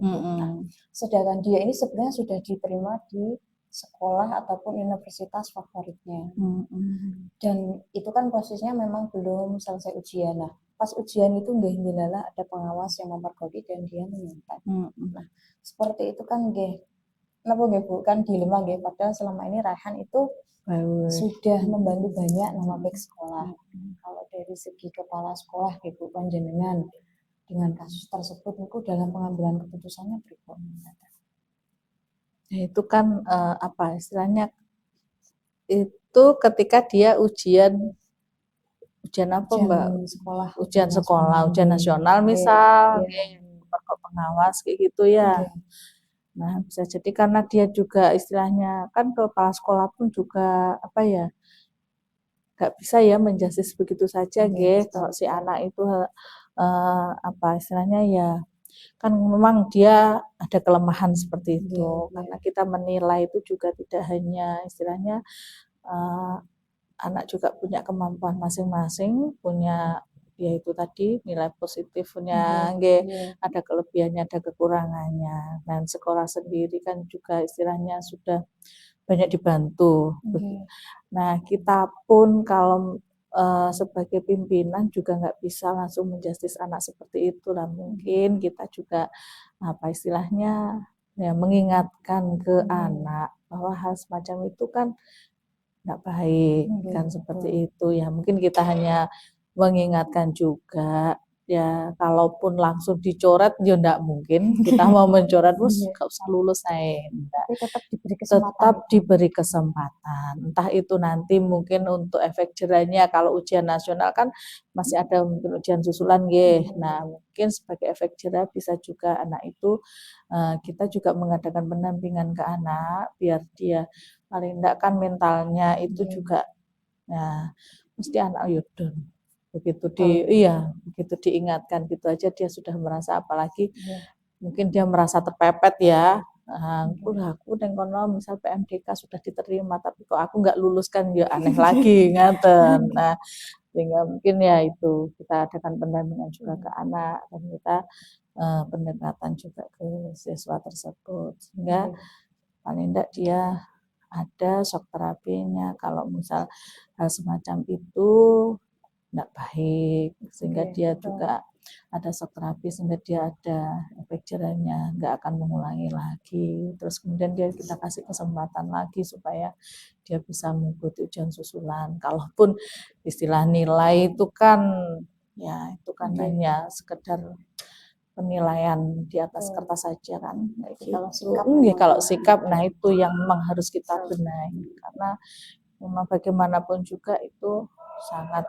Nah, sedangkan dia ini sebenarnya sudah diterima di sekolah ataupun universitas favoritnya. Dan itu kan posisinya memang belum selesai ujian. Nah, pas ujian itu nggih ndelala ada pengawas yang mempergoki dan dia menyontek. Nah, seperti itu kan nggih napa nggih Bu, kan dilema nggih, padahal selama ini Raihan itu sudah membantu banyak nama baik sekolah. Kalau dari segi kepala sekolah gitu panjenengan dengan kasus tersebut itu dalam pengambilan keputusannya berikut. Itu kan apa istilahnya itu ketika dia ujian apa Mbak? Sekolah, Ujian sekolah, ujian nasional misal, pengawas kayak gitu ya. Nah, bisa jadi karena dia juga istilahnya kan kepala sekolah pun juga apa ya, nggak bisa ya menjustis begitu saja, kalau si anak itu apa istilahnya ya, kan memang dia ada kelemahan seperti itu. Karena kita menilai itu juga tidak hanya istilahnya anak juga punya kemampuan masing-masing, punya ya itu tadi nilai positifnya, ada kelebihannya, ada kekurangannya. Dan sekolah sendiri kan juga istilahnya sudah banyak dibantu. Nah, kita pun kalau sebagai pimpinan juga nggak bisa langsung menjustis anak seperti itu lah. Mungkin kita juga apa istilahnya ya mengingatkan ke anak bahwa hal semacam itu kan nggak baik kan seperti itu ya. Mungkin kita hanya mengingatkan juga ya, kalaupun langsung dicoret ya enggak mungkin kita mau mencoret terus enggak usah lulus saya enggak. Tetap diberi kesempatan. Entah itu nanti mungkin untuk efek jerahnya kalau ujian nasional kan masih ada mungkin ujian susulan Nah, mungkin sebagai efek jerah bisa juga anak itu kita juga mengadakan pendampingan ke anak biar dia paling enggak kan mentalnya itu juga nah mesti anak yudon begitu begitu diingatkan gitu aja dia sudah merasa, apalagi mungkin dia merasa terpepet ya. Aku kono misal PMDK sudah diterima tapi kok aku nggak lulus kan ya aneh lagi ngaten. Nah, sehingga mungkin ya itu kita adakan pendampingan juga ke anak dan kita pendekatan juga ke siswa tersebut sehingga paling enggak dia ada shock terapinya kalau misal hal semacam itu enggak baik, sehingga dia juga ada shock terapi sehingga dia ada efek jerahnya, enggak akan mengulangi lagi. Terus kemudian kita kasih kesempatan lagi supaya dia bisa mengikuti ujian susulan. Kalaupun istilah nilai itu kan ya itu kan hanya sekedar penilaian di atas kertas saja kan. Kalau sikap nah itu yang memang harus kita benahi karena memang bagaimanapun juga itu sangat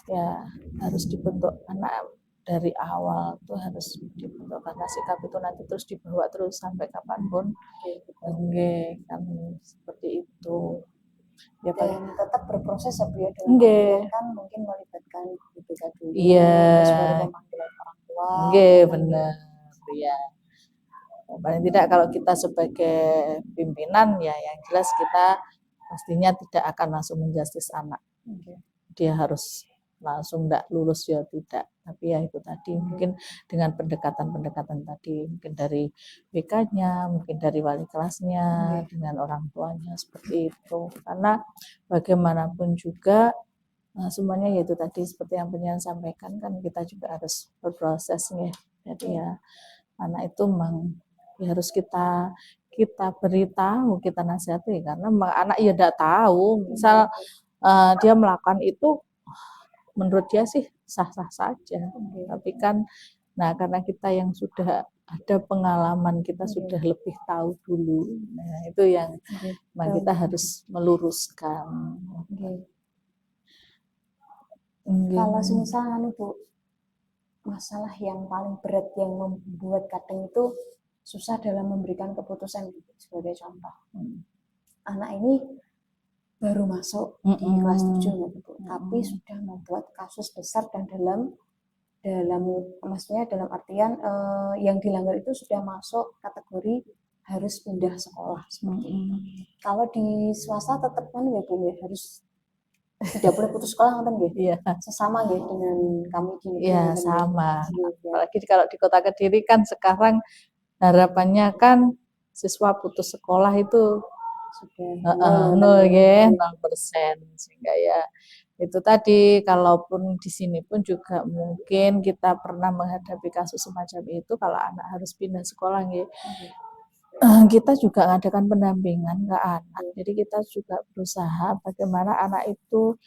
ya harus dibentuk anak dari awal tuh harus dibentuk karena sikap itu nanti terus dibawa terus sampai kapanpun kan seperti itu ya dan tetap berproses ya Bu ya kan mungkin melibatkan BPK dulu terus baru pemanggilan orang tua benar ya. Paling tidak kalau kita sebagai pimpinan ya yang jelas kita pastinya tidak akan langsung menjustis anak. Dia harus langsung enggak lulus ya tidak. Tapi ya itu tadi mungkin dengan pendekatan-pendekatan tadi mungkin dari BK-nya, mungkin dari wali kelasnya, dengan orang tuanya seperti itu. Karena bagaimanapun juga semuanya yaitu tadi seperti yang penyiar sampaikan kan kita juga harus berproses ya. Jadi ya anak itu memang ya harus kita beritahu, kita nasihati karena anak ya tidak tahu. Misal dia melakukan itu menurut dia sih sah-sah saja. Tapi kan nah karena kita yang sudah ada pengalaman, kita sudah lebih tahu dulu. Nah, itu yang kita harus meluruskan. Kalau misalnya Bu, masalah yang paling berat yang membuat kadang itu susah dalam memberikan keputusan sebagai contoh. Anak ini baru masuk di kelas 7 gitu, tapi sudah membuat kasus besar dan dalam maksudnya dalam artian yang dilanggar itu sudah masuk kategori harus pindah sekolah seperti itu. Kalau di swasta tetap kan ya Bu harus tidak boleh putus sekolah kan sesama dengan kami di sama. Apalagi kalau di Kota Kediri kan sekarang harapannya kan siswa putus sekolah itu sudah nol ya, 0%. Sehingga ya itu tadi, kalaupun di sini pun juga mungkin kita pernah menghadapi kasus semacam itu, kalau anak harus pindah sekolah ya, kita juga mengadakan pendampingan ke anak. Jadi kita juga berusaha bagaimana anak itu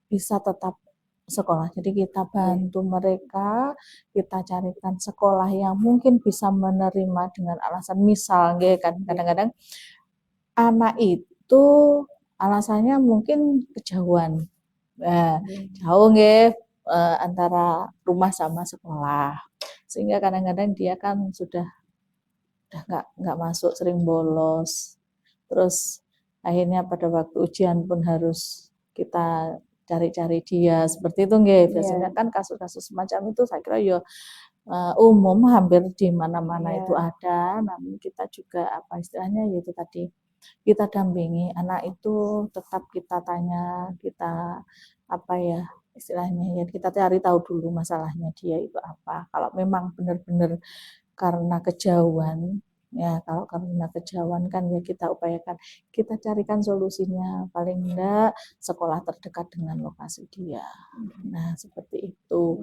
bisa tetap sekolah. Jadi kita bantu mereka, kita carikan sekolah yang mungkin bisa menerima dengan alasan misal, kan kadang-kadang anak itu alasannya mungkin kejauhan. Nah, jauh antara rumah sama sekolah. Sehingga kadang-kadang dia kan sudah nggak masuk, sering bolos. Terus akhirnya pada waktu ujian pun harus kita cari-cari dia seperti itu biasanya kan kasus-kasus semacam itu saya kira umum hampir di mana-mana itu ada. Namun kita juga apa istilahnya yaitu tadi kita dampingi anak itu, tetap kita tanya, kita apa ya istilahnya ya kita cari tahu dulu masalahnya dia itu apa. Kalau memang benar-benar karena kejauhan ya, kalau karena kejauhan kan ya kita upayakan, kita carikan solusinya, paling enggak sekolah terdekat dengan lokasi dia. Nah seperti itu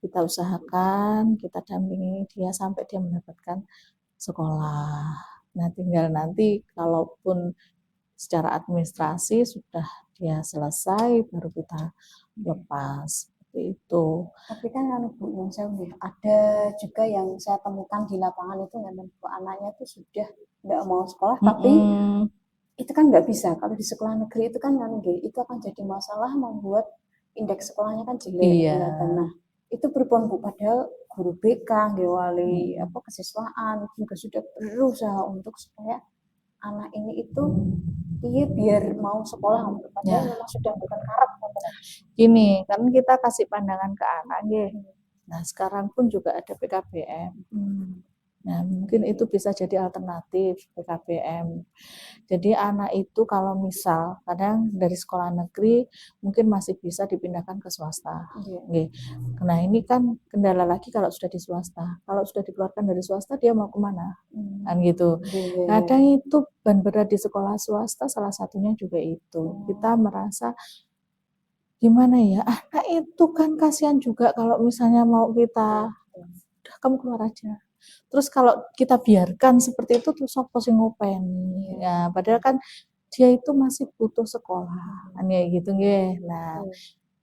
kita usahakan, kita dampingi dia sampai dia mendapatkan sekolah. Nah tinggal nanti kalaupun secara administrasi sudah dia selesai baru kita lepas. Itu. Tapi kan Bu, yang saya ada juga yang saya temukan di lapangan itu memang anaknya itu sudah nggak mau sekolah, tapi itu kan nggak bisa. Kalau di sekolah negeri itu kan itu akan jadi masalah, membuat indeks sekolahnya kan jelek. Nah, itu berpon Bu, padahal guru BK, wali kesiswaan juga sudah berusaha untuk supaya anak ini itu biar mau sekolah, padahal memang sudah bukan karep. Gini, kan kita kasih pandangan ke anak Nah, sekarang pun juga ada PKBM. Nah, mungkin itu bisa jadi alternatif PKBM. Jadi anak itu kalau misal kadang dari sekolah negeri mungkin masih bisa dipindahkan ke swasta. Nah, ini kan kendala lagi kalau sudah di swasta. Kalau sudah dikeluarkan dari swasta dia mau kemana? Kan gitu. Kadang itu beban berat di sekolah swasta salah satunya juga itu. Kita merasa gimana ya, anak itu kan kasihan juga kalau misalnya mau kita, udah kamu keluar aja. Terus kalau kita biarkan seperti itu terus apa sih ngopeni. Ya, padahal kan dia itu masih butuh sekolah. Ya gitu Nah,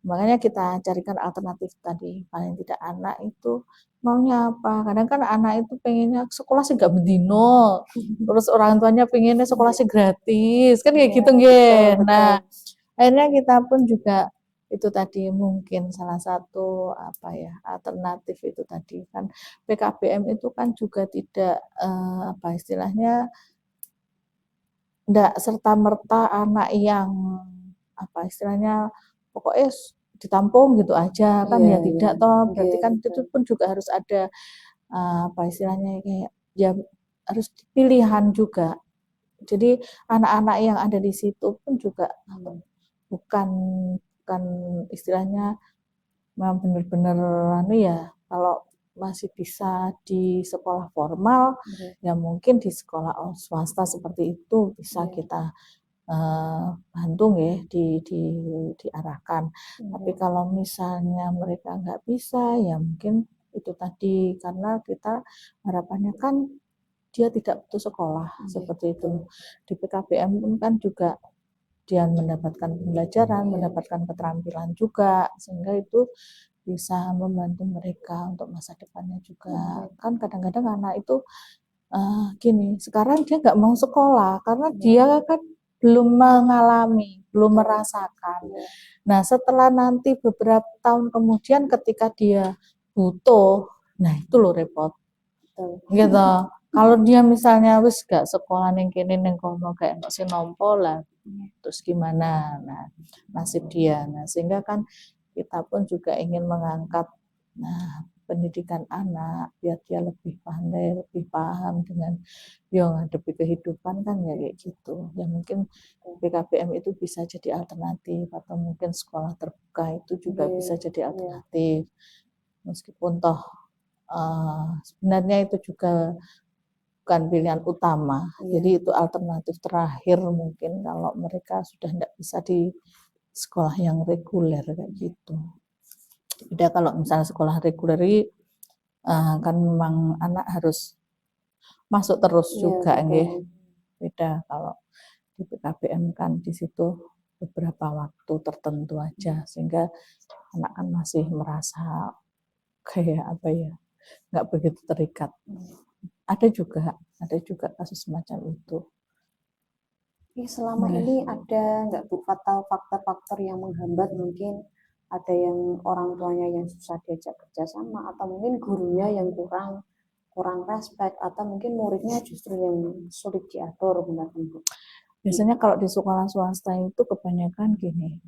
makanya kita carikan alternatif tadi. Paling tidak anak itu maunya apa? Kadang kan anak itu pengennya sekolah sih gak bendino. Terus orang tuanya pengennya sekolah sih gratis. Kan kayak gitu Nah, akhirnya kita pun juga itu tadi mungkin salah satu alternatif itu tadi kan PKBM itu kan juga tidak apa istilahnya enggak serta-merta anak yang apa istilahnya pokoknya ditampung gitu aja kan tidak toh, berarti kan itu pun juga harus ada apa istilahnya kayak ya harus pilihan juga. Jadi anak-anak yang ada di situ pun juga bukan istilahnya memang benar-benar kalau masih bisa di sekolah formal ya mungkin di sekolah swasta seperti itu bisa kita bantu diarahkan. Tapi kalau misalnya mereka nggak bisa ya mungkin itu tadi karena kita harapannya kan dia tidak putus sekolah seperti itu. Di PKBM pun kan juga dia mendapatkan pembelajaran, mendapatkan keterampilan juga, sehingga itu bisa membantu mereka untuk masa depannya juga. Kan kadang-kadang anak itu gini, sekarang dia nggak mau sekolah karena dia kan belum mengalami, belum merasakan. Nah, setelah nanti beberapa tahun kemudian ketika dia butuh, nah itu loh repot. Gitu. Kalau dia misalnya wis gak sekolah ning kene ning kono kayak enggak sinompo lah, terus gimana? Nah, nasib dia. Nah, sehingga kan kita pun juga ingin mengangkat pendidikan anak biar dia lebih pandai, lebih paham dengan menghadapi kehidupan kan ya kayak gitu. Ya mungkin PKBM itu bisa jadi alternatif atau mungkin sekolah terbuka itu juga bisa jadi alternatif. Meskipun toh sebenarnya itu juga bukan pilihan utama. Jadi itu alternatif terakhir mungkin kalau mereka sudah tidak bisa di sekolah yang reguler kayak gitu. Beda kalau misalnya sekolah reguler kan memang anak harus masuk terus juga nggih. Beda kalau di PKBM kan di situ beberapa waktu tertentu aja sehingga anak kan masih merasa kayak apa ya, nggak begitu terikat. Ada juga kasus semacam itu. Selama ini ada nggak Bu faktor-faktor yang menghambat, mungkin ada yang orang tuanya yang susah diajak kerjasama, atau mungkin gurunya yang kurang respect, atau mungkin muridnya justru yang sulit diatur, benar kan Bu? Biasanya kalau di sekolah swasta itu kebanyakan gini,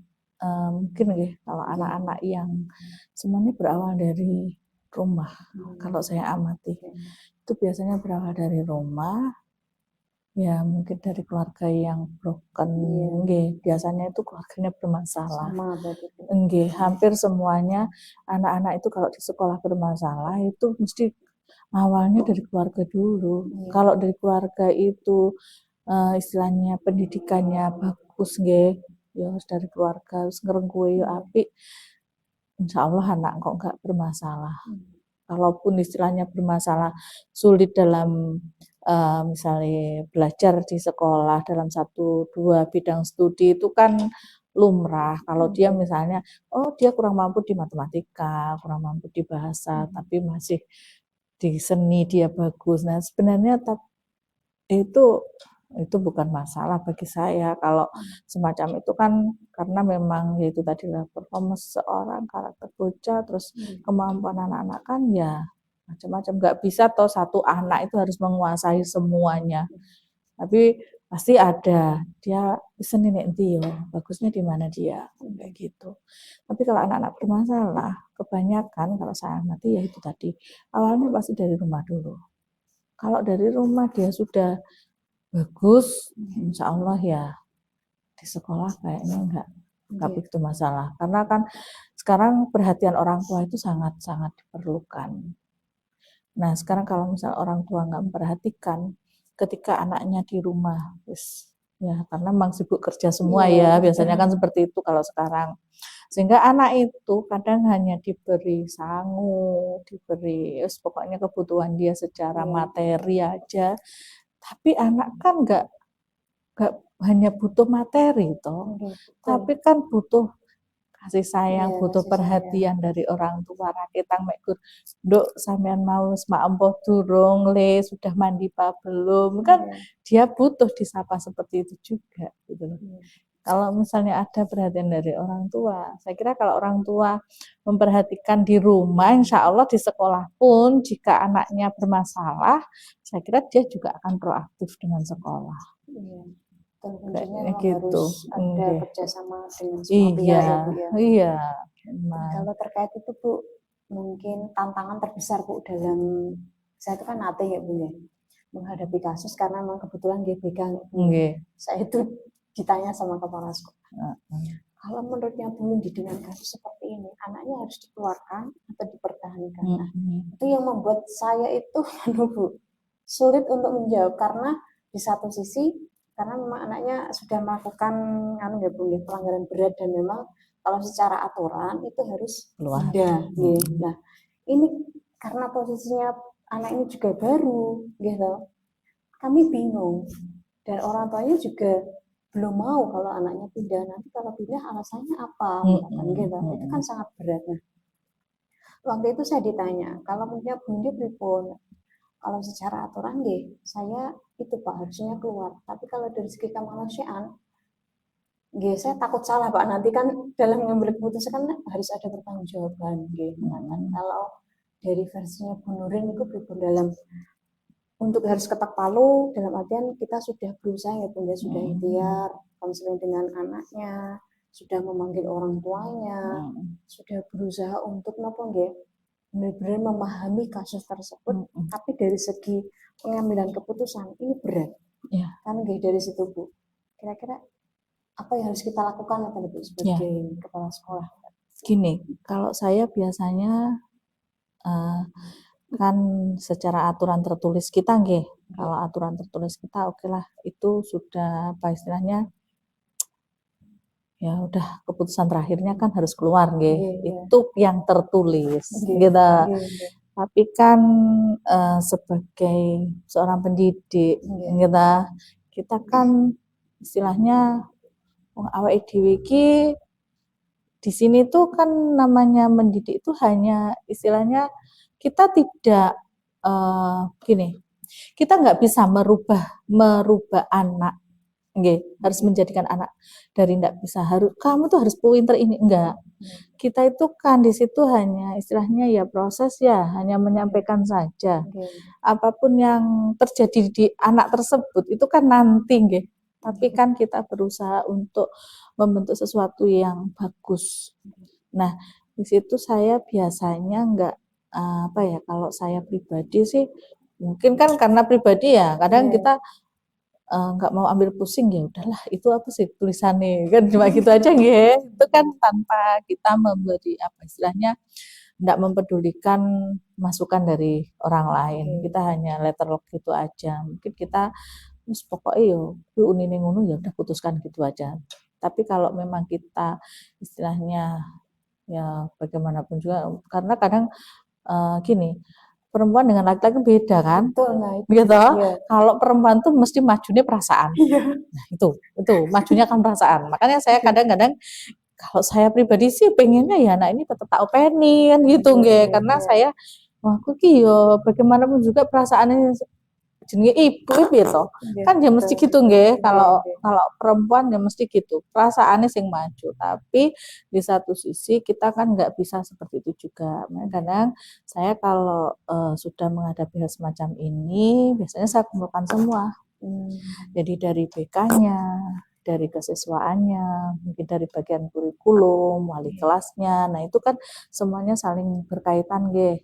mungkin ya kalau anak-anak yang semuanya berawal dari rumah, kalau saya amati itu biasanya berawal dari rumah, ya mungkin dari keluarga yang broken, biasanya itu keluarganya bermasalah. Hampir semuanya anak-anak itu kalau di sekolah bermasalah itu mesti awalnya dari keluarga dulu. Kalau dari keluarga itu istilahnya pendidikannya bagus ya harus dari keluarga, harus ngerengkuwe apik, insya Allah anak kok nggak bermasalah. Kalaupun istilahnya bermasalah sulit dalam misalnya belajar di sekolah dalam 1-2 bidang studi itu kan lumrah. Kalau dia misalnya dia kurang mampu di matematika, kurang mampu di bahasa, tapi masih di seni dia bagus. Nah sebenarnya itu bukan masalah bagi saya. Kalau semacam itu kan karena memang yaitu tadilah performance seorang, karakter bocah, terus kemampuan anak-anak kan ya macam-macam. Nggak bisa toh satu anak itu harus menguasai semuanya. Tapi pasti ada dia seni nek ndi yo, bagusnya di mana dia kayak gitu. Tapi kalau anak-anak bermasalah, kebanyakan kalau saya amati ya itu tadi awalnya pasti dari rumah dulu. Kalau dari rumah dia sudah bagus, insya Allah ya di sekolah kayaknya enggak begitu masalah. Karena kan sekarang perhatian orang tua itu sangat-sangat diperlukan. Nah sekarang kalau misal orang tua nggak memperhatikan, ketika anaknya di rumah, ya karena memang sibuk kerja semua ya, biasanya kan seperti itu kalau sekarang. Sehingga anak itu kadang hanya diberi sangu, diberi pokoknya kebutuhan dia secara materi aja. Tapi anak kan nggak hanya butuh materi toh, tapi kan butuh kasih sayang, butuh perhatian dari orang tua. Rakitang mek gur, "Nduk, sampean mau mak empoh durung le, sudah mandi pak belum?" Kan dia butuh disapa seperti itu juga gitu loh. Kalau misalnya ada perhatian dari orang tua, saya kira kalau orang tua memperhatikan di rumah, insya Allah di sekolah pun jika anaknya bermasalah, saya kira dia juga akan proaktif dengan sekolah. Dan kuncinya Gitu. harus ada kerjasama dengan semua pihak ya Bu ya. Iya. Kalau terkait itu Bu, mungkin tantangan terbesar Bu dalam, saya itu kan AT ya Bu ya, menghadapi kasus karena memang kebetulan GBK. Saya itu ditanya sama kepala sekolah. Kalau menurutnya Bu Windy dengan kasus seperti ini, anaknya harus dikeluarkan atau dipertahankan? Nah, itu yang membuat saya itu Bu, sulit untuk menjawab karena di satu sisi karena memang anaknya sudah melakukan pelanggaran berat dan memang kalau secara aturan itu harus ada. Nah, ini karena posisinya anak ini juga baru, gitu. Kami bingung dan orang tuanya juga belum mau kalau anaknya pindah. Nanti kalau pindah alasannya apa? Gitu. Itu kan sangat berat. Nah, waktu itu saya ditanya, kalau punya Bundi pripun? Kalau secara aturan saya itu Pak harusnya keluar. Tapi kalau dari segi kemanusiaan, saya takut salah Pak. Nanti kan dalam mengambil keputusan kan harus ada pertanggungjawaban. Kalau dari versinya Bu Nurin itu pripun dalam untuk harus ketok palu dalam artian kita sudah berusaha ya Bunda, sudah ikhtiar konseling dengan anaknya, sudah memanggil orang tuanya, sudah berusaha untuk benar-benar memahami kasus tersebut, tapi dari segi pengambilan keputusan ini berat. Kan dari situ Bu. Kira-kira apa yang harus kita lakukan sebagai kepala sekolah? Gini, kalau saya biasanya kan secara aturan tertulis kita nggih. Kalau aturan tertulis kita oke lah, itu sudah apa istilahnya, ya udah keputusan terakhirnya kan harus keluar nggih. Itu yang tertulis gitu. Tapi kan sebagai seorang pendidik gitu, kita kan istilahnya awake dhewe iki di sini tuh kan namanya mendidik itu hanya istilahnya kita tidak gini, kita nggak bisa merubah anak, harus menjadikan anak dari nggak bisa harus kamu tuh harus pinter ini enggak. Kita itu kan di situ hanya istilahnya ya proses ya, hanya menyampaikan saja. Apapun yang terjadi di anak tersebut itu kan nanti nggih. Tapi kan kita berusaha untuk membentuk sesuatu yang bagus. Nah, di situ saya biasanya enggak apa ya, kalau saya pribadi sih mungkin kan karena pribadi ya, kadang kita nggak mau ambil pusing ya udahlah itu apa sih tulisannya kan cuma gitu aja nggih. Itu kan tanpa kita memberi apa istilahnya enggak mempedulikan masukan dari orang lain. Kita hanya letterlock gitu aja. Mungkin kita wis pokoknya yo unine ngono ya udah putuskan gitu aja. Tapi kalau memang kita istilahnya ya bagaimanapun juga karena kadang gini, perempuan dengan laki-laki beda kan? Betul, nah itu. Gitu. Iya. Kalau perempuan tuh mesti majunya perasaan. Nah, itu majunya kan perasaan. Makanya saya kadang-kadang kalau saya pribadi sih pengennya ya anak ini tetap tak openi kan gitu nggih. Karena saya wah aku ki yo bagaimanapun juga perasaannya jenenge ibu piye to. Kan ya mesti gitu nggih. Kalau perempuan ya mesti gitu. Perasaannya sing maju. Tapi di satu sisi kita kan nggak bisa seperti itu juga. Makanya kadang saya kalau sudah menghadapi hal semacam ini, biasanya saya kumpulkan semua. Jadi dari BK-nya, dari kesiswaannya, mungkin dari bagian kurikulum, wali kelasnya. Nah, itu kan semuanya saling berkaitan, nggih.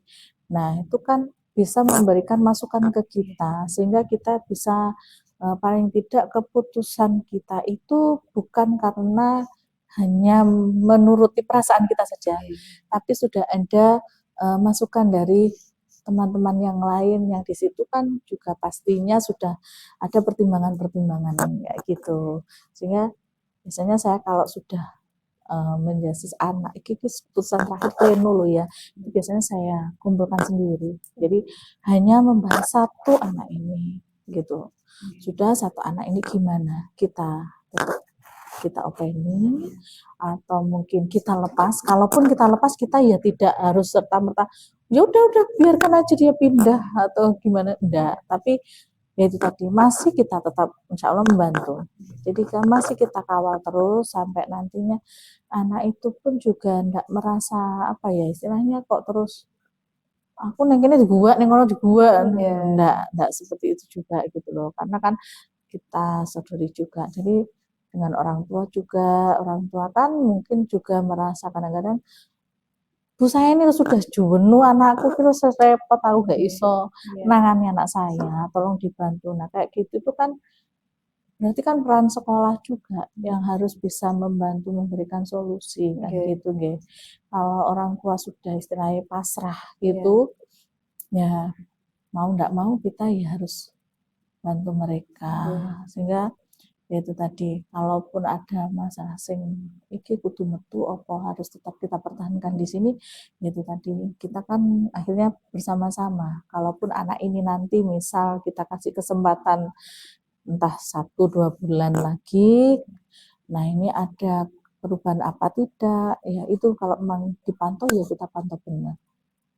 Nah, itu kan bisa memberikan masukan ke kita sehingga kita bisa paling tidak keputusan kita itu bukan karena hanya menuruti perasaan kita saja, tapi sudah ada masukan dari teman-teman yang lain yang di situ kan juga pastinya sudah ada pertimbangan-pertimbangan kayak gitu. Sehingga biasanya saya kalau sudah menjasis anak iki keputusan terakhir pleno loh ya. Biasanya saya kumpulkan sendiri. Jadi hanya membahas satu anak ini gitu. Sudah satu anak ini gimana? Kita openi atau mungkin kita lepas. Kalaupun kita lepas kita ya tidak harus serta-merta ya udah biarkan aja dia pindah atau gimana enggak. Tapi ya itu tadi masih kita tetap insya Allah membantu. Jadi kan masih kita kawal terus sampai nantinya anak itu pun juga enggak merasa apa ya istilahnya kok terus aku neng kene di gua neng kono di gua enggak seperti itu juga gitu loh. Karena kan kita sadari juga. Jadi dengan orang tua juga, orang tua kan mungkin juga merasa kadang-kadang Bu saya ini sudah jenuh anakku terus repot aku gak iso nangani anak saya, tolong dibantu. Nah kayak gitu itu kan berarti kan peran sekolah juga yang harus bisa membantu memberikan solusi kan gitu nggih. Kalau orang tua sudah istilahnya pasrah gitu, ya mau ndak mau kita ya harus bantu mereka sehingga ya itu tadi kalaupun ada masalah sing iki kudu metu apa harus tetap kita pertahankan di sini ya itu tadi kita kan akhirnya bersama-sama kalaupun anak ini nanti misal kita kasih kesempatan entah 1-2 bulan lagi nah ini ada perubahan apa tidak ya itu kalau memang dipantau ya kita pantau benar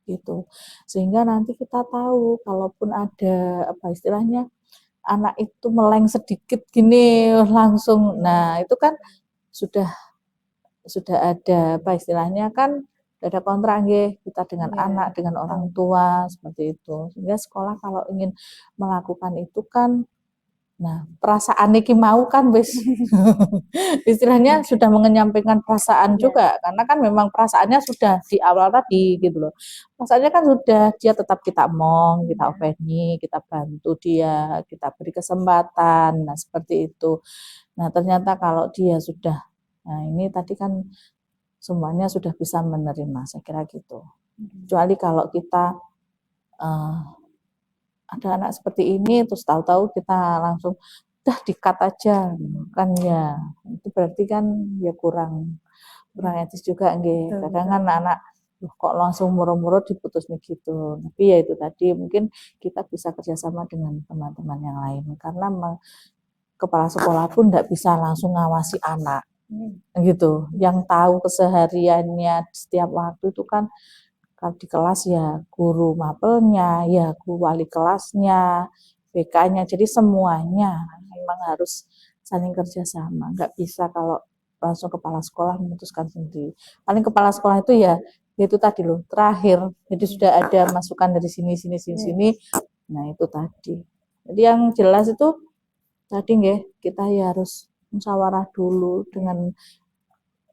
gitu sehingga nanti kita tahu kalaupun ada apa istilahnya anak itu meleng sedikit gini langsung. Nah, itu kan sudah ada apa istilahnya kan ada kontrak nggih kita dengan anak, dengan orang tua seperti itu. Sehingga sekolah kalau ingin melakukan itu kan nah, perasaan iki mau kan wis istilahnya sudah menyampaikan perasaan juga karena kan memang perasaannya sudah di awal tadi gitu loh. Perasaannya kan sudah dia tetap kita omong, kita openi, kita bantu dia, kita beri kesempatan. Nah, seperti itu. Nah, ternyata kalau dia sudah nah ini tadi kan semuanya sudah bisa menerima, saya kira gitu. Kecuali kalau kita ada anak seperti ini, terus tahu-tahu kita langsung udah di-cut aja, kan ya itu berarti kan ya kurang etis juga nggih. Betul, Kadang betul. kan anak kok langsung murung-murung diputus nih gitu. Tapi ya itu tadi mungkin kita bisa kerjasama dengan teman-teman yang lain karena kepala sekolah pun tidak bisa langsung ngawasi anak gitu. Yang tahu kesehariannya setiap waktu itu kan kalau di kelas ya guru mapelnya, ya guru wali kelasnya, BK-nya, jadi semuanya memang harus saling kerjasama. Nggak bisa kalau langsung kepala sekolah memutuskan sendiri. Paling kepala sekolah itu ya itu tadi loh terakhir. Jadi sudah ada masukan dari sini. Nah itu tadi. Jadi yang jelas itu tadi nggih kita ya harus musyawarah dulu dengan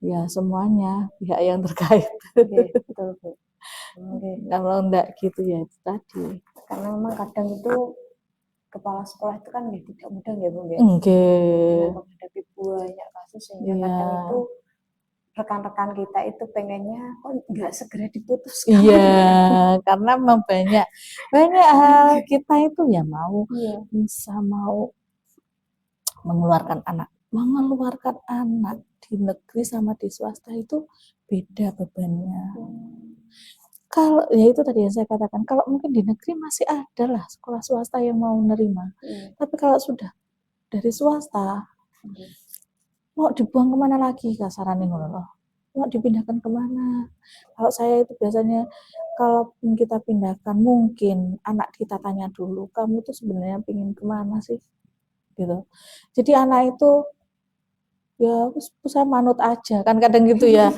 ya semuanya pihak yang terkait. Betul Bu. Kalau enggak gitu ya itu tadi. Karena memang kadang itu kepala sekolah itu kan tidak mudah ya Bu ya. Menghadapi banyak kasus sehingga kadang itu rekan-rekan kita itu pengennya kok nggak segera diputuskan. Iya, karena memang banyak hal kita itu ya mau bisa mau mengeluarkan anak di negeri sama di swasta itu beda bebannya. Kalau ya itu tadi yang saya katakan, kalau mungkin di negeri masih ada lah sekolah swasta yang mau menerima. Tapi kalau sudah dari swasta, mau dibuang kemana lagi kasarannya ngono loh. Mau dipindahkan kemana? Kalau saya itu biasanya kalau kita pindahkan mungkin anak kita tanya dulu, kamu tuh sebenarnya pingin kemana sih? Gitu. Jadi anak itu ya saya manut aja kan kadang gitu ya.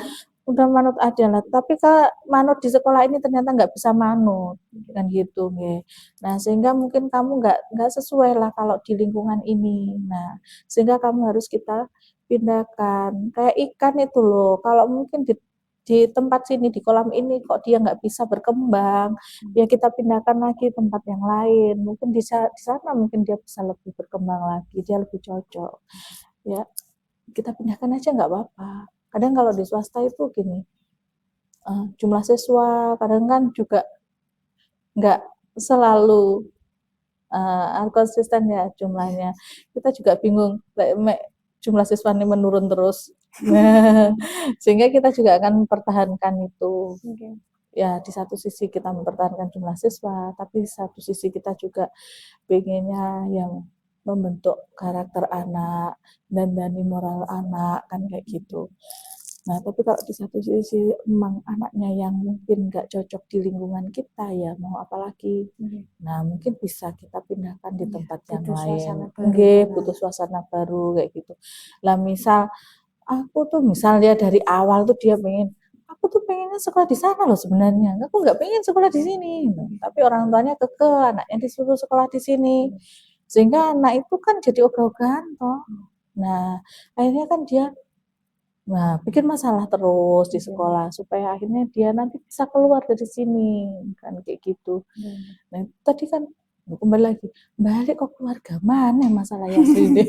Udah manut aja lah, tapi kalau manut di sekolah ini ternyata nggak bisa manut kan gitu nggih. Nah sehingga mungkin kamu nggak sesuai lah kalau di lingkungan ini. Nah sehingga kamu harus kita pindahkan kayak ikan itu loh, kalau mungkin di tempat sini di kolam ini kok dia nggak bisa berkembang, ya kita pindahkan lagi tempat yang lain, mungkin di sana mungkin dia bisa lebih berkembang lagi, dia lebih cocok ya kita pindahkan aja nggak apa-apa. Kadang kalau di swasta itu gini, jumlah siswa kadang kan juga nggak selalu konsisten ya jumlahnya. Kita juga bingung, jumlah siswa ini menurun terus. Sehingga kita juga akan mempertahankan itu. Ya di satu sisi kita mempertahankan jumlah siswa, tapi di satu sisi kita juga pengennya yang membentuk karakter anak dan moral anak kan kayak gitu. Nah tapi kalau di satu sisi memang anaknya yang mungkin nggak cocok di lingkungan kita ya mau apalagi. Nah mungkin bisa kita pindahkan di tempat yang lain. Butuh suasana baru kayak gitu. Lah misal aku tuh misalnya dari awal tuh dia aku tuh pengennya sekolah di sana loh sebenarnya. Aku nggak pengen sekolah di sini. Tapi orang tuanya anaknya disuruh sekolah di sini. Sehingga anak itu kan jadi ogah-ogahan toh. Nah, akhirnya kan dia bikin masalah terus di sekolah supaya akhirnya dia nanti bisa keluar dari sini kan kayak gitu. Nah, tadi kan kembali lagi balik ke keluarga mana masalahnya sini.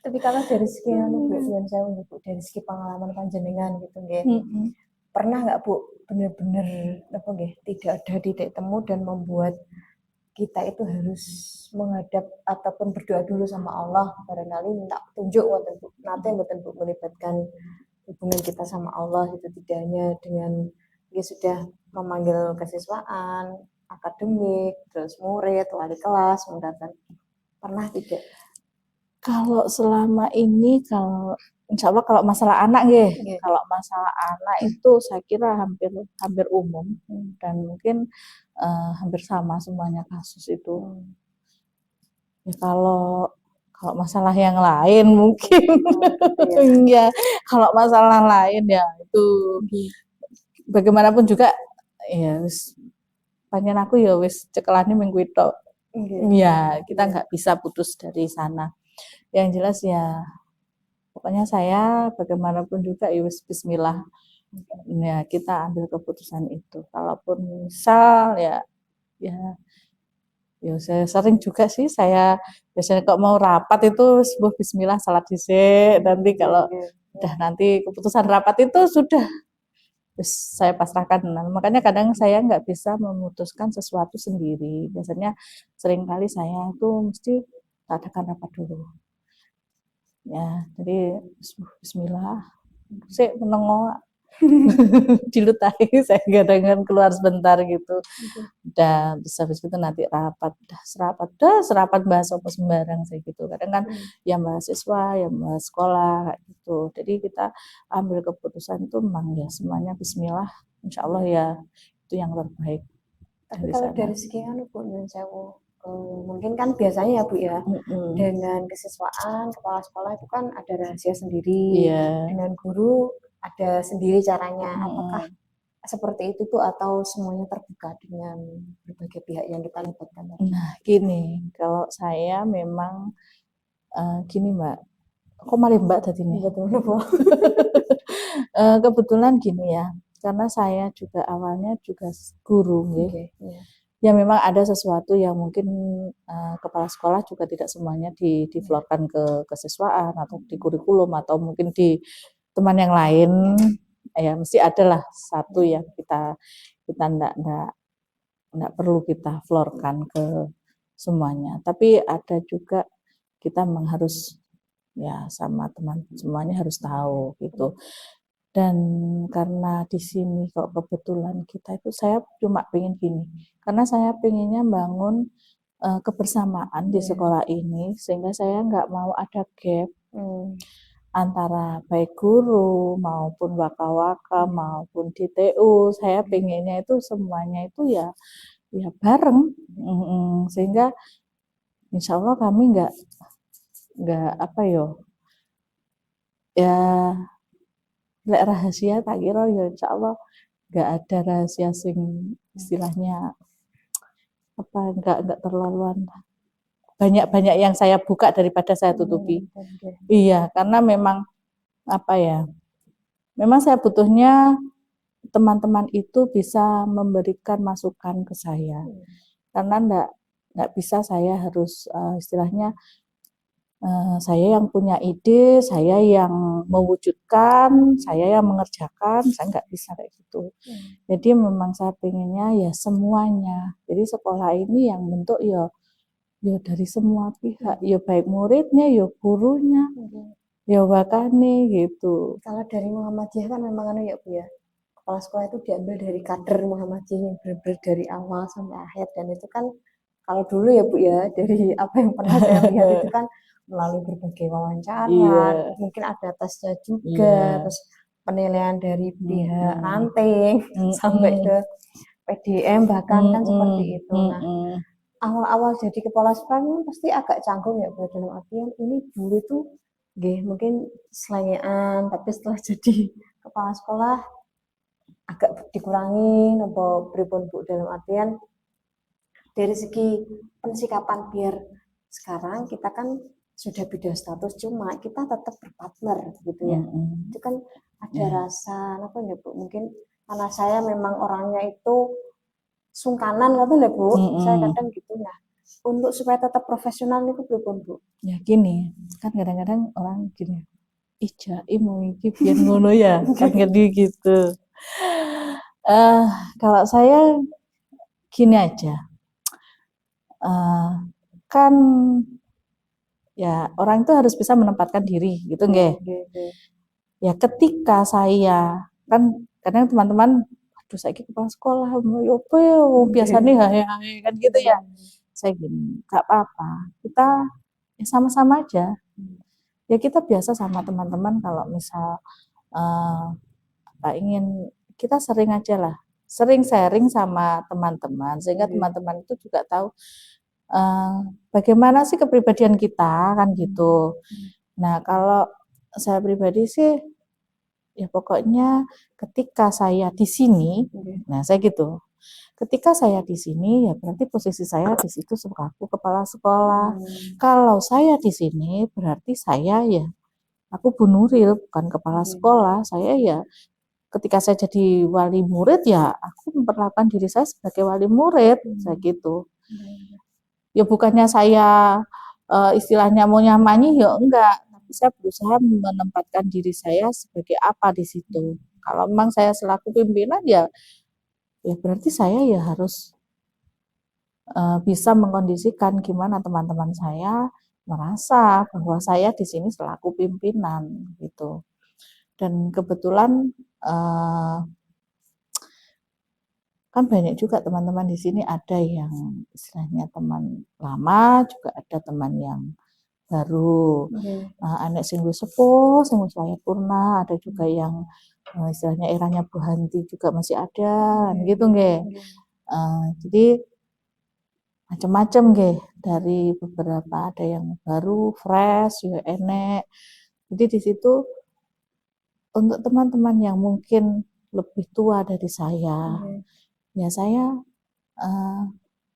Tapi kalau dari segi dari segi pengalaman panjenengan gitu nggih. Pernah nggak Bu benar-benar tidak ada titik temu dan membuat kita itu harus menghadap ataupun berdoa dulu sama Allah barangkali minta petunjuk nanti mboten Bu melibatkan hubungan kita sama Allah itu tidak hanya dengan dia sudah memanggil kesiswaan, akademik, terus murid, wali kelas, mendatang. Pernah tidak? Kalau selama ini insya Allah kalau masalah anak kalau masalah anak itu saya kira hampir umum dan mungkin hampir sama semuanya kasus itu. Ya kalau masalah yang lain mungkin ya kalau masalah lain ya itu bagaimanapun juga ya panjen aku ya wis cekelane minggu itu. Ya kita nggak bisa putus dari sana. Yang jelas ya pokoknya saya bagaimanapun juga ya bismillah ya kita ambil keputusan itu. Kalaupun misal ya saya sering juga sih saya biasanya kalau mau rapat itu sebuah bismillah salat dhisik nanti kalau udah nanti keputusan rapat itu sudah terus saya pasrahkan. Nah, makanya kadang saya nggak bisa memutuskan sesuatu sendiri. Biasanya seringkali saya itu mesti adakan rapat dulu. Ya, jadi Bismillah, saya menengok dilutai, saya kadang keluar sebentar gitu. Dan terus habis itu nanti rapat, serapat bahas apa sembarang saya gitu. Kadang kan ya mahasiswa, ya mahasiswa sekolah kayak gitu. Jadi kita ambil keputusan itu memang ya semuanya Bismillah, insya Allah ya itu yang terbaik. Tapi kalau dari segi Bu, mungkin kan biasanya ya Bu ya, dengan kesiswaan kepala sekolah itu kan ada rahasia sendiri, dengan guru ada sendiri caranya. Apakah seperti itu tuh atau semuanya terbuka dengan berbagai pihak yang kita libatkan? Nah, gini, kalau saya memang gini Mbak, kok malah Mbak tadi nih? Kebetulan gini ya, karena saya juga awalnya juga guru, ya memang ada sesuatu yang mungkin kepala sekolah juga tidak semuanya diflorkan ke kesiswaan atau di kurikulum atau mungkin di teman yang lain, ya mesti adalah satu yang kita enggak perlu kita florkan ke semuanya. Tapi ada juga kita memang harus ya sama teman semuanya harus tahu gitu. Dan karena di sini kok kebetulan kita itu saya cuma pengen gini, karena saya pengennya bangun kebersamaan di sekolah ini sehingga saya nggak mau ada gap antara baik guru maupun waka-waka maupun DTU. Saya pengennya itu semuanya itu ya bareng, sehingga insya Allah kami nggak apa ya lek rahasia tak kira ya insya Allah nggak ada rahasia sing istilahnya apa nggak terlaluan banyak yang saya buka daripada saya tutupi. Iya, karena memang apa ya, memang saya butuhnya teman-teman itu bisa memberikan masukan ke saya, karena nggak bisa saya harus istilahnya saya yang punya ide, saya yang mewujudkan, saya yang mengerjakan, saya nggak bisa kayak gitu. Jadi memang saya pengennya ya semuanya. Jadi sekolah ini yang bentuk ya dari semua pihak, ya baik muridnya, ya gurunya, ya wakane gitu. Kalau dari Muhammadiyah kan memang ya Bu ya, kepala sekolah itu diambil dari kader Muhammadiyah yang benar-benar dari awal sampai akhir, dan itu kan kalau dulu ya Bu ya, dari apa yang pernah saya lihat itu kan melalui berbagai wawancara, mungkin ada tesnya juga, terus penilaian dari pihak ranting sampai ke PDM bahkan kan seperti itu. Nah, awal-awal jadi kepala sekolah pasti agak canggung ya Bu, dalam artian ini dulu tuh mungkin selengean, tapi setelah jadi kepala sekolah agak dikurangi atau pripun Bu, dalam artian dari segi pensikapan biar sekarang kita kan sudah beda status cuma kita tetap berpartner gitu ya. Itu kan ada rasa apa ya Bu, mungkin karena saya memang orangnya itu sungkanan gitu ya Bu, saya kadang gitu. Nah, untuk supaya tetap profesional itu pripun Bu? Ya gini, kan kadang-kadang orang gini, mau iki biar ngono ya, kan gitu. Kalau saya gini aja, kan ya orang itu harus bisa menempatkan diri gitu nggih. Ya ketika saya kan kadang teman-teman aduh saya kepala sekolah yo apa ya biasanya kan gitu ya. Saya gini, enggak apa-apa. Kita ya sama-sama aja. Ya kita biasa sama teman-teman kalau misal ingin kita sering aja lah, sering sharing sama teman-teman sehingga teman-teman itu juga tahu bagaimana sih kepribadian kita kan gitu. Nah kalau saya pribadi sih ya pokoknya ketika saya di sini, nah saya gitu. Ketika saya di sini ya berarti posisi saya di situ selaku kepala sekolah. Kalau saya di sini berarti saya ya aku Bu Nuril bukan kepala sekolah. Saya ya ketika saya jadi wali murid ya aku memperlakukan diri saya sebagai wali murid, saya gitu. Ya bukannya saya istilahnya mau nyamanyi ya enggak, tapi saya berusaha menempatkan diri saya sebagai apa di situ. Kalau memang saya selaku pimpinan ya berarti saya ya harus bisa mengkondisikan gimana teman-teman saya merasa bahwa saya di sini selaku pimpinan gitu. Dan kebetulan kan banyak juga teman-teman di sini, ada yang istilahnya teman lama, juga ada teman yang baru. Anak sing wis sepuh, sing wis layak purna, ada juga yang istilahnya eranya Bu Hanti juga masih ada, gitu nggih. Jadi macam-macam nggih, dari beberapa ada yang baru, fresh, ya enek. Jadi di situ untuk teman-teman yang mungkin lebih tua dari saya, ya saya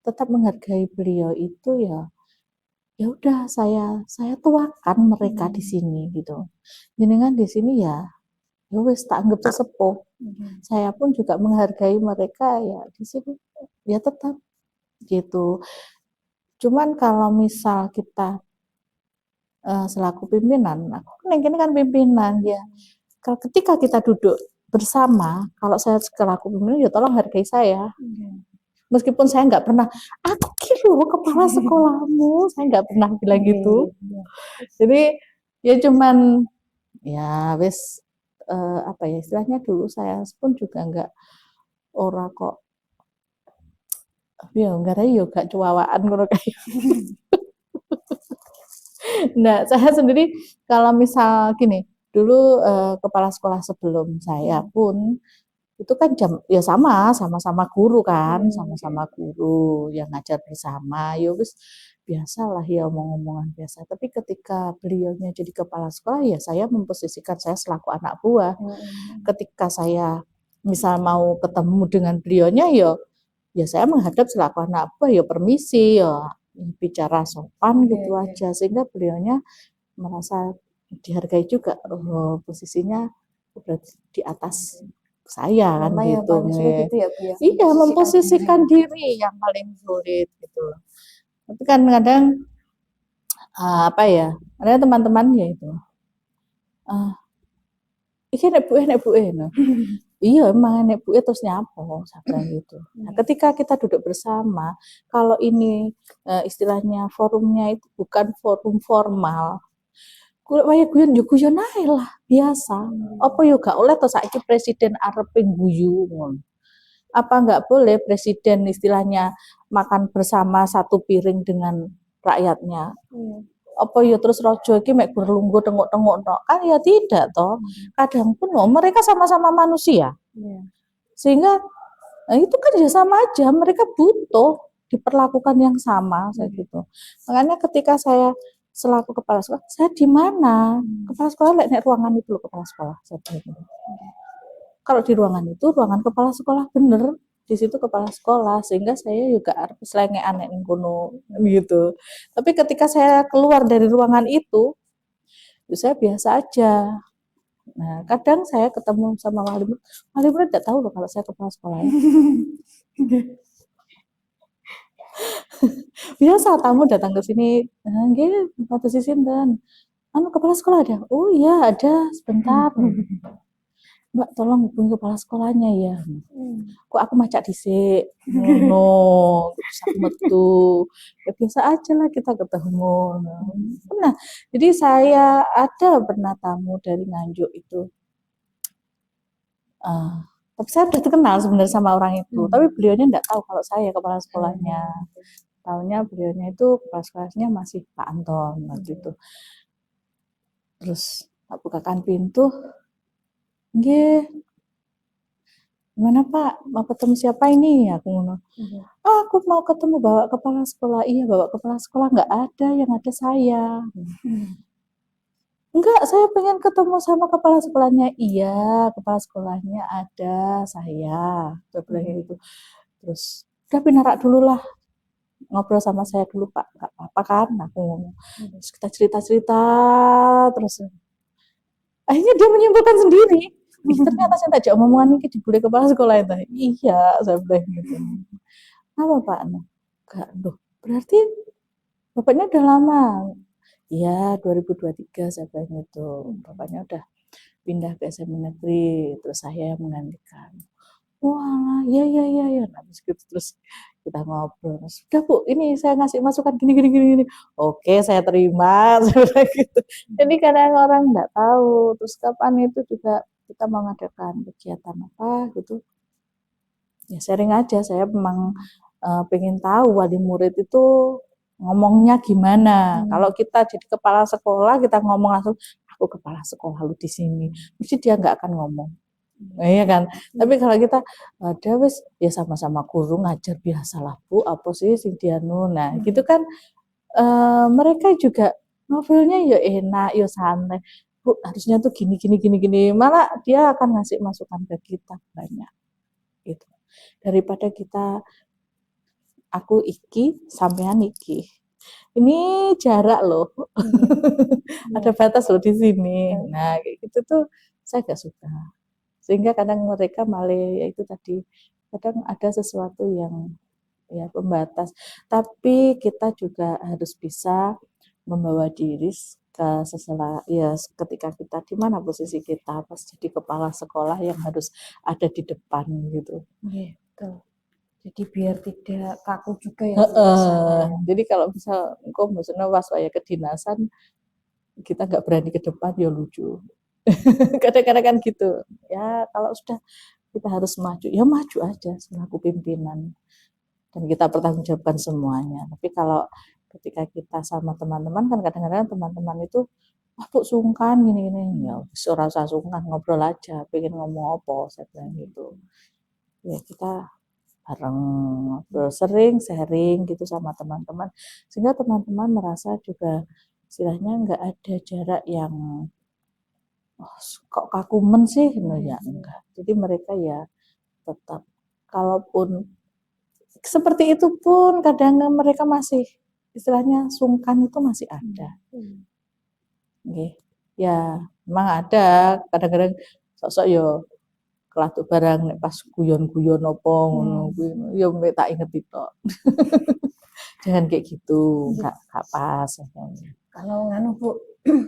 tetap menghargai beliau itu ya udah saya tuakan mereka di sini gitu. Jenengan di sini ya wis tak anggap sesepuh. Saya pun juga menghargai mereka ya di sini ya tetap gitu. Cuman kalau misal kita selaku pimpinan, aku ini kan pimpinan ya. Kalau ketika kita duduk bersama, kalau saya selaku pimpinan ya tolong hargai saya. Meskipun saya nggak pernah, aku kira kepala sekolahmu, saya nggak pernah bilang gitu. Jadi ya cuman ya wis apa ya istilahnya, dulu saya pun juga nggak ora kok ya nggak ada yo gak cuawaan ngono kayak. Nah, saya sendiri kalau misal gini, dulu kepala sekolah sebelum saya pun itu kan sama-sama guru kan, sama-sama guru yang ngajar bersama, ya wis biasalah ya omong-omongan biasa. Tapi ketika beliaunya jadi kepala sekolah, ya saya memposisikan saya selaku anak buah. Ketika saya misal mau ketemu dengan beliaunya, ya saya menghadap selaku anak buah, ya permisi, ya bicara sopan gitu aja, sehingga beliaunya merasa dihargai juga, posisinya berarti di atas saya kan gitu. Gitu ya, Bu, ya? Iya, memposisikan diri yang paling sulit gitu. Tapi kan kadang apa ya, ada teman-teman ya itu iki nek buke no. Iya, emang nek buke terus nyapo sampai gitu. Nah, ketika kita duduk bersama, kalau ini istilahnya forumnya itu bukan forum formal, kaya guyon yo guyon ae lah, biasa. Apa yo gak oleh to saiki presiden arepe guyu ngono. Apa enggak boleh presiden istilahnya makan bersama satu piring dengan rakyatnya? Apa ya terus rojo iki mek berlungguh tengok-tengok tok? Kan ya tidak toh. Kadang pun mereka sama-sama manusia. Sehingga itu kan ya sama aja, mereka butuh diperlakukan yang sama saya gitu. Makanya ketika saya selaku kepala sekolah, saya di mana? Kepala sekolah nek ruangan itu loh, kepala sekolah saya gitu. Kalau di ruangan itu ruangan kepala sekolah bener, di situ kepala sekolah, sehingga saya juga harus selengean nek ning kono gitu. Tapi ketika saya keluar dari ruangan itu, saya biasa aja. Nah, kadang saya ketemu sama wali murid tidak tahu loh kalau saya kepala sekolah. Biasa tamu datang ke sini, nggih, foto sisin dan anu kepala sekolah ada. Oh iya, ada, sebentar. Mbak, tolong hubungi kepala sekolahnya ya. Kok aku macak dhisik. Ngono, terus aku metu. Ya biasa aja lah kita ketemu. Nah, jadi saya ada pernah tamu dari Nganjuk itu. Tapi saya udah terkenal sebenarnya sama orang itu, tapi beliaunya enggak tahu kalau saya kepala sekolahnya. Tahunya beliaunya itu kepala sekolahnya masih Pak Anton waktu itu. Terus tak bukakan pintu, nggih, gimana Pak, mau ketemu siapa ini? Aku ngono. Aku mau ketemu bawa kepala sekolah. Iya, bawa kepala sekolah nggak ada, yang ada saya. Enggak, saya pengen ketemu sama kepala sekolahnya. Iya, kepala sekolahnya ada saya. Saya bilang gitu. Terus, udah pinarak dulu lah. Ngobrol sama saya dulu Pak, nggak apa-apa kan? Aku ngomong. Terus kita cerita-cerita terus. Akhirnya dia menyimpulkan sendiri. Ternyata saya tak omongan ini dibully kepala sekolah itu. Iya, saya bilang gitu. Apa Pak? Enggak, loh. Berarti bapaknya udah lama. Iya, 2023 saya bilang gitu. Bapaknya udah pindah ke SMA negeri, terus saya yang menggantikan. Wah, iya iya iya ya. Nah, terus kita ngobrol. Sudah Bu, ini saya ngasih masukan gini gini gini gini. Oke, saya terima seperti gitu. Jadi kadang orang nggak tahu. Terus kapan itu juga kita mengadakan kegiatan apa gitu. Ya sharing aja. Saya memang pengen tahu wali murid itu ngomongnya gimana. Kalau kita jadi kepala sekolah, kita ngomong langsung, aku kepala sekolah lu di sini. Mesti dia nggak akan ngomong. Iya kan. Tapi kalau kita ada wis ya sama-sama guru ngajar biasalah Bu, apa sih sing dianu. Nah, gitu kan mereka juga ngobrolnya ya enak, ya santai. Bu, harusnya tuh gini gini gini gini. Malah dia akan ngasih masukan ke kita banyak. Gitu. Daripada kita aku iki sampean iki. Ini jarak loh. Ada batas loh di sini. Nah, kayak gitu tuh saya gak suka. Sehingga kadang mereka malah ya itu tadi kadang ada sesuatu yang ya pembatas, tapi kita juga harus bisa membawa diri ke ya ketika kita di mana posisi kita pas jadi kepala sekolah yang harus ada di depan gitu. Iya, betul. Jadi biar tidak kaku juga ya. Jadi kalau misal engkau maksudnya pas waya kedinasan kita nggak berani ke depan ya lucu. Kadang-kadang kan gitu. Ya kalau sudah kita harus maju, ya maju aja selaku pimpinan. Dan kita pertanggungjawabkan semuanya. Tapi kalau ketika kita sama teman-teman kan kadang-kadang teman-teman itu Bu sungkan gini-gini. Ya ora usah sungkan, ngobrol aja, pengen ngomong apa, saya bilang gitu. Ya kita bareng ngobrol, sering sharing gitu sama teman-teman. Sehingga teman-teman merasa juga istilahnya nggak ada jarak yang kok kakumen sih, ya enggak. Jadi mereka ya tetap kalaupun seperti itu pun kadang mereka masih istilahnya sungkan itu masih ada. Okay. Ya, memang ada kadang-kadang sosok yo kelatu barang pas guyon-guyon opo ngono kuwi yo tak inget itu. Jangan kayak gitu, enggak pas. Kalau nganu Bu,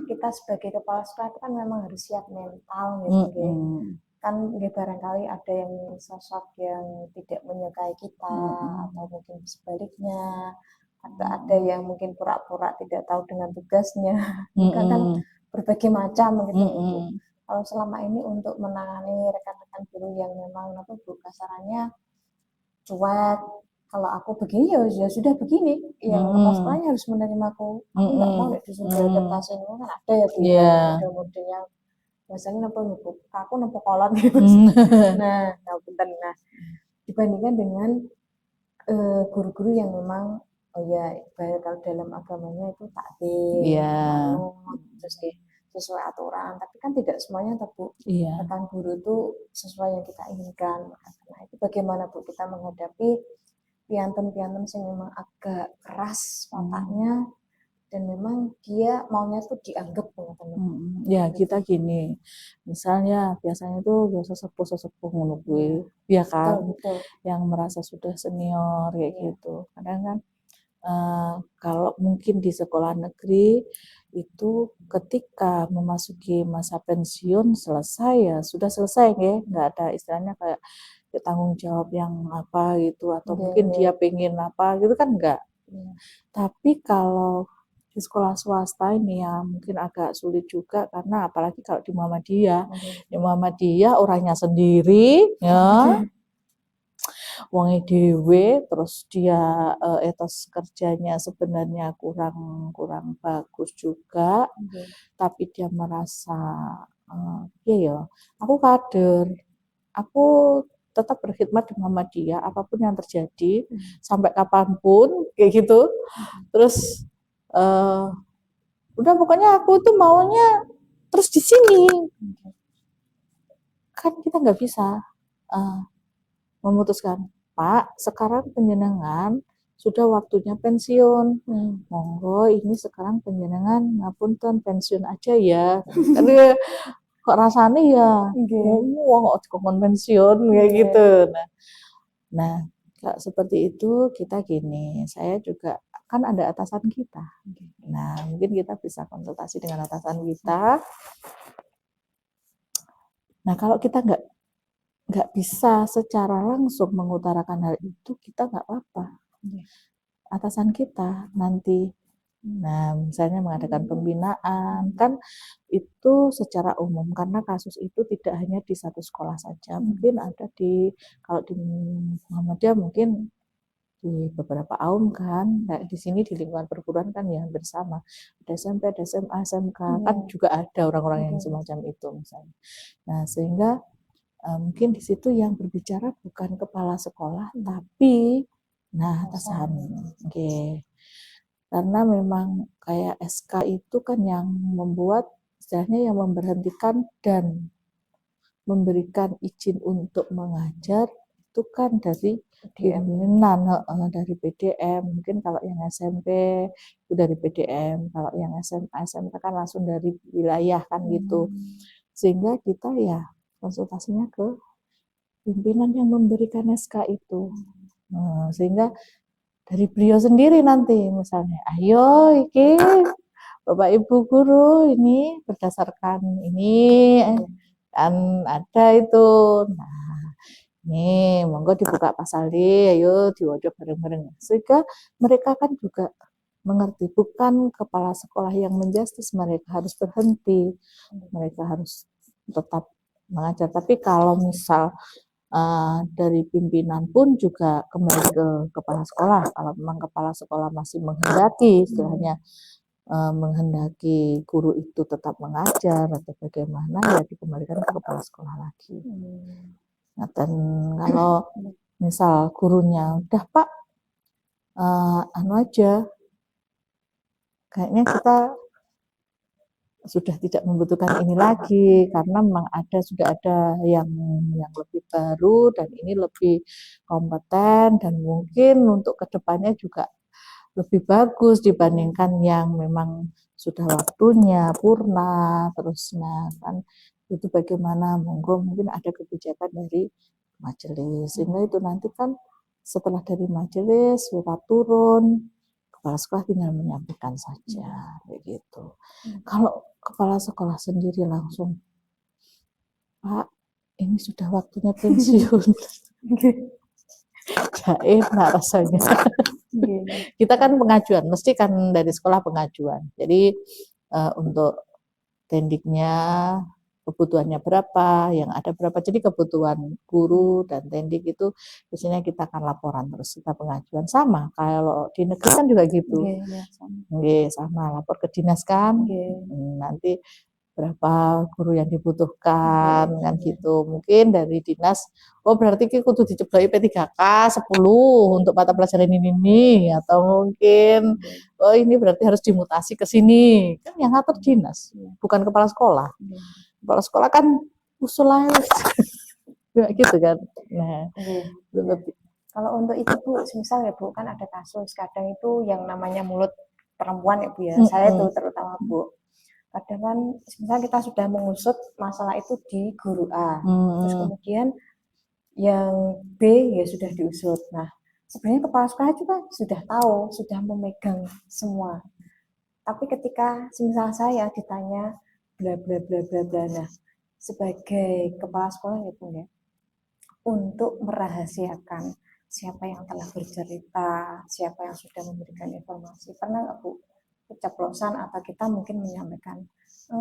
kita sebagai kepala sekolah itu kan memang harus siap mental gitu. Kan barangkali ada yang sosok yang tidak menyukai kita atau mungkin sebaliknya, ada yang mungkin pura-pura tidak tahu dengan tugasnya. Kan berbagai macam gitu. Kalau selama ini untuk menangani rekan-rekan guru yang memang apa Bu kasarannya cuek, kalau aku begini ya sudah begini, yang kepala sekolahnya harus menerima aku nggak mau disuruh adaptasi ini kan ada ya Bu, model-model yang biasanya aku nempo kolot gitu. Nah dibandingkan dengan guru-guru yang memang kalau dalam agamanya itu takdir, terus sesuai aturan, tapi kan tidak semuanya Bu. Rekan guru itu sesuai yang kita inginkan. Nah itu bagaimana Bu kita menghadapi pianten-pianten yang memang agak keras wataknya dan memang dia maunya tuh dianggap ya kita gini misalnya biasanya tuh biasa sepuh ngono kuwi ya kan betul. Yang merasa sudah senior kayak gitu kadang kan kalau mungkin di sekolah negeri itu ketika memasuki masa pensiun selesai ya sudah selesai ya nggak ada istilahnya kayak tanggung jawab yang apa gitu atau mungkin dia pengen apa gitu kan enggak. Tapi kalau di sekolah swasta ini ya mungkin agak sulit juga karena apalagi kalau di Muhammadiyah. Di Muhammadiyah orangnya sendiri ya. Wonge dhewe terus dia etos kerjanya sebenarnya kurang bagus juga. Tapi dia merasa ya aku kader. Aku tetap berkhidmat di Muhammadiyah apapun yang terjadi sampai kapanpun kayak gitu. Terus udah pokoknya aku tuh maunya terus di sini. Kan kita nggak bisa memutuskan, Pak, sekarang penjenengan sudah waktunya pensiun. Monggo ini sekarang penjenengan ngapunten pensiun aja ya. Karena kok rasanya ya wong kok pensiun kayak gitu. Nah, seperti itu kita gini, saya juga kan ada atasan kita. Nah, mungkin kita bisa konsultasi dengan atasan kita. Nah, kalau kita nggak bisa secara langsung mengutarakan hal itu, kita nggak apa-apa. Atasan kita nanti, nah misalnya mengadakan pembinaan, kan itu secara umum karena kasus itu tidak hanya di satu sekolah saja, mungkin ada kalau di Muhammadiyah mungkin di beberapa aum kan, kayak di sini di lingkungan perguruan kan ya bersama, ada SMP, ada SMA, SMK, kan juga ada orang-orang yang semacam itu misalnya. Nah sehingga mungkin di situ yang berbicara bukan kepala sekolah, tapi atasan. Oke. Karena memang kayak SK itu kan yang membuat, istilahnya yang memberhentikan dan memberikan izin untuk mengajar itu kan dari pimpinan, dari PDM. Mungkin kalau yang SMP itu dari PDM, kalau yang SMA, SMK kan langsung dari wilayah kan gitu. Sehingga kita ya konsultasinya ke pimpinan yang memberikan SK itu. Sehingga dari beliau sendiri nanti misalnya, ayo iki Bapak Ibu guru ini berdasarkan ini kan ada itu. Nah, ini monggo dibuka pasal D, ayo diwajib bareng-bareng. Sehingga mereka kan juga mengerti, bukan kepala sekolah yang menjustis, mereka harus berhenti, mereka harus tetap mengajar. Tapi kalau misal dari pimpinan pun juga kembali ke kepala sekolah. Kalau memang kepala sekolah masih menghendaki, istilahnya menghendaki guru itu tetap mengajar atau bagaimana, ya dikembalikan ke kepala sekolah lagi. Nah, dan kalau misal gurunya udah Pak, anu aja, kayaknya kita sudah tidak membutuhkan ini lagi karena memang sudah ada yang lebih baru dan ini lebih kompeten dan mungkin untuk kedepannya juga lebih bagus dibandingkan yang memang sudah waktunya purna terus. Nah kan itu bagaimana, monggo mungkin ada kebijakan dari majelis, sehingga itu nanti kan setelah dari majelis surat turun, kepala sekolah tinggal menyampaikan saja begitu. Kalau kepala sekolah sendiri langsung, Pak, ini sudah waktunya pensiun. Gak enak rasanya. Kita kan pengajuan, mesti kan dari sekolah pengajuan. Jadi untuk tendiknya kebutuhannya berapa, yang ada berapa. Jadi kebutuhan guru dan tendik itu biasanya kita akan laporan terus, kita pengajuan. Sama kalau di negeri kan juga gitu. Sama lapor ke dinas kan. Nanti berapa guru yang dibutuhkan kan gitu. Mungkin dari dinas, oh berarti kudu diceblok P3K 10 untuk mata pelajaran ini, atau mungkin oh ini berarti harus dimutasi ke sini. Kan yang ngatur dinas, bukan kepala sekolah. Kepala sekolah kan usul aja. Gitu kan. Nah, kalau untuk itu Bu, misal ya Bu, kan ada kasus kadang itu yang namanya mulut perempuan ya Bu ya. Saya itu terutama Bu. Kadang kan misalnya kita sudah mengusut masalah itu di guru A, terus kemudian yang B ya sudah diusut. Nah, sebenarnya kepala sekolah juga sudah tahu, sudah memegang semua. Tapi ketika misal saya ditanya bla bla bla bla bla, nah sebagai kepala sekolah ya Bu ya, untuk merahasiakan siapa yang telah bercerita, siapa yang sudah memberikan informasi. Pernah nggak Bu keceplosan atau kita mungkin menyampaikan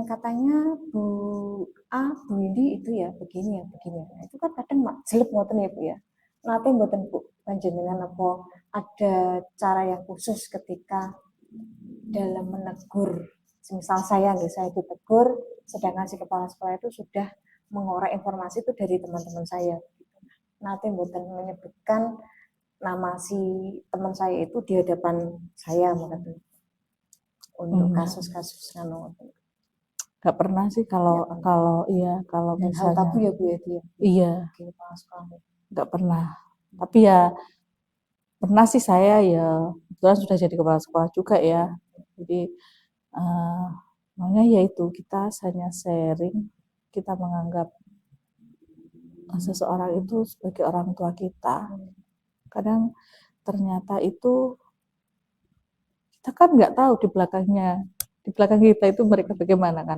katanya Bu A, Bu Windy itu ya begini ya begini. Nah, itu kan kadang jelek ngoten ya Bu ya. Nanti mboten Bu panjenengan apa ada cara yang khusus ketika dalam menegur. Misal saya ditegur, sedangkan si kepala sekolah itu sudah mengorek informasi itu dari teman-teman saya. Nanti mboten menyebutkan nama si teman saya itu di hadapan saya mungkin untuk kasus-kasus nggak pernah sih kalau misalnya tabu ya Bu ya dia. Iya, nggak pernah. Tapi ya pernah sih saya ya, kebetulan sudah jadi kepala sekolah juga ya. Jadi makanya ya itu kita hanya sharing, kita menganggap seseorang itu sebagai orang tua kita. Kadang ternyata itu kita kan nggak tahu di belakang kita itu mereka bagaimana kan.